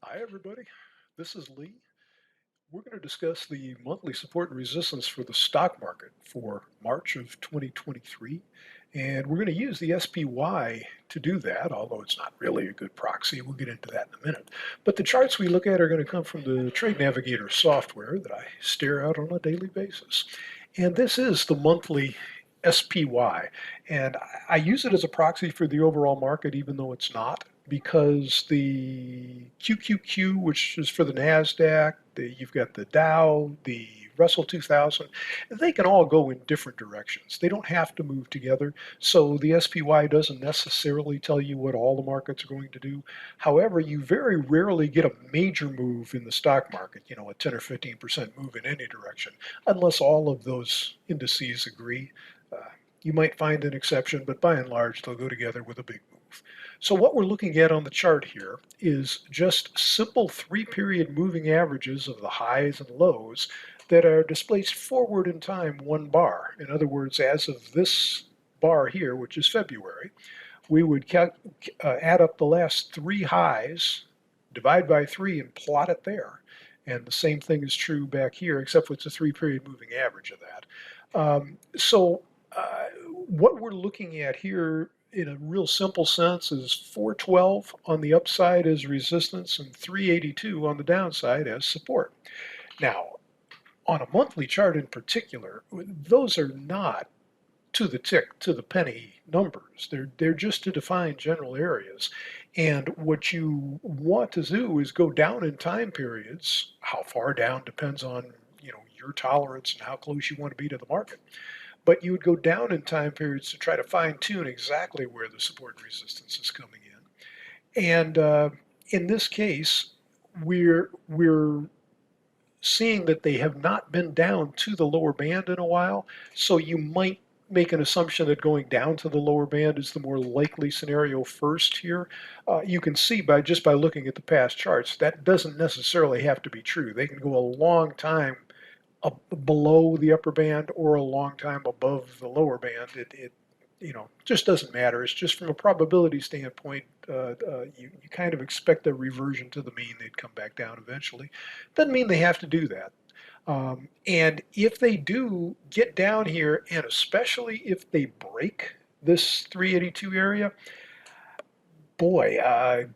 Hi, everybody. This is Lee. We're going to discuss the monthly support and resistance for the stock market for March of 2023. And we're going to use the SPY to do that, although it's not really a good proxy. We'll get into that in a minute. But the charts we look at are going to come from the Trade Navigator software that I stare out on a daily basis. And this is the monthly SPY. And I use it as a proxy for the overall market, even though it's not, because the QQQ, which is for the NASDAQ, you've got the Dow, the Russell 2000, they can all go in different directions. They don't have to move together. So the SPY doesn't necessarily tell you what all the markets are going to do. However, you very rarely get a major move in the stock market, a 10 or 15% move in any direction, unless all of those indices agree. You might find an exception, but by and large, they'll go together with a big move. So what we're looking at on the chart here is just simple 3-period moving averages of the highs and lows that are displaced forward in time 1 bar. In other words, as of this bar here, which is February, we would add up the last 3 highs, divide by 3, and plot it there. And the same thing is true back here, except for it's a 3-period moving average of that. What we're looking at here in a real simple sense is 412 on the upside as resistance and 382 on the downside as support. Now, on a monthly chart in particular, those are not to the tick, to the penny numbers. They're just to define general areas. And what you want to do is go down in time periods. How far down depends on your tolerance and how close you want to be to the market. But you would go down in time periods to try to fine tune exactly where the support and resistance is coming in. And in this case, we're seeing that they have not been down to the lower band in a while. So you might make an assumption that going down to the lower band is the more likely scenario first here. You can see just by looking at the past charts, that doesn't necessarily have to be true. They can go a long time below the upper band or a long time above the lower band. It just doesn't matter. It's just from a probability standpoint, you kind of expect a reversion to the mean. They'd come back down eventually. Doesn't mean they have to do that. And if they do get down here, and especially if they break this 382 area, boy,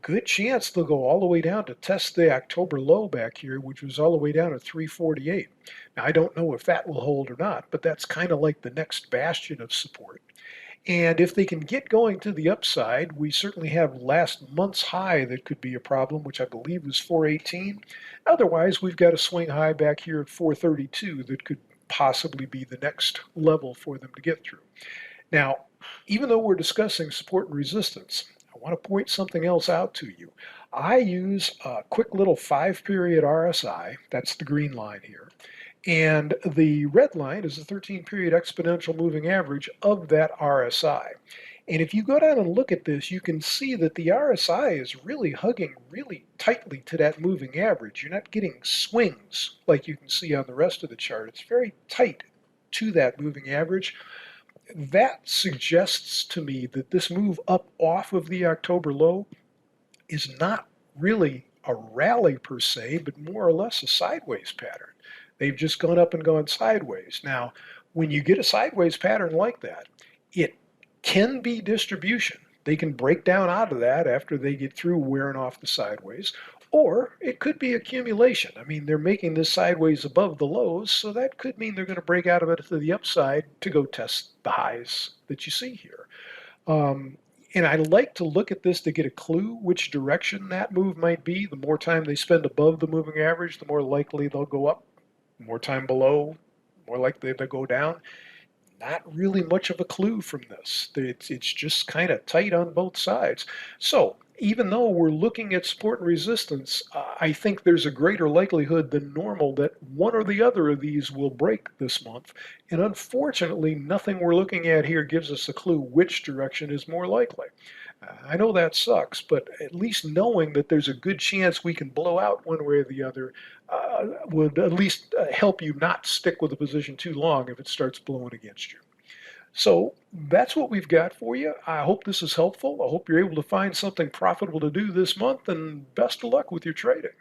good chance they'll go all the way down to test the October low back here, which was all the way down to 348. Now, I don't know if that will hold or not, but that's kind of like the next bastion of support. And if they can get going to the upside, we certainly have last month's high that could be a problem, which I believe was 418. Otherwise, we've got a swing high back here at 432 that could possibly be the next level for them to get through. Now, even though we're discussing support and resistance, I want to point something else out to you. I use a quick little 5-period RSI, that's the green line here, and the red line is the 13-period exponential moving average of that RSI. And if you go down and look at this, you can see that the RSI is really hugging really tightly to that moving average. You're not getting swings like you can see on the rest of the chart. It's very tight to that moving average. That suggests to me that this move up off of the October low is not really a rally per se, but more or less a sideways pattern. They've just gone up and gone sideways. Now, when you get a sideways pattern like that, it can be distribution. They can break down out of that after they get through wearing off the sideways, or it could be accumulation. I mean, they're making this sideways above the lows, so that could mean they're going to break out of it to the upside to go test the highs that you see here. And I like to look at this to get a clue which direction that move might be. The more time they spend above the moving average, the more likely they'll go up. More time below, more likely they'll go down. Not really much of a clue from this. It's just kind of tight on both sides. So even though we're looking at support and resistance, I think there's a greater likelihood than normal that one or the other of these will break this month. And unfortunately, nothing we're looking at here gives us a clue which direction is more likely. I know that sucks, but at least knowing that there's a good chance we can blow out one way or the other would at least help you not stick with a position too long if it starts blowing against you. So that's what we've got for you. I hope this is helpful. I hope you're able to find something profitable to do this month, and best of luck with your trading.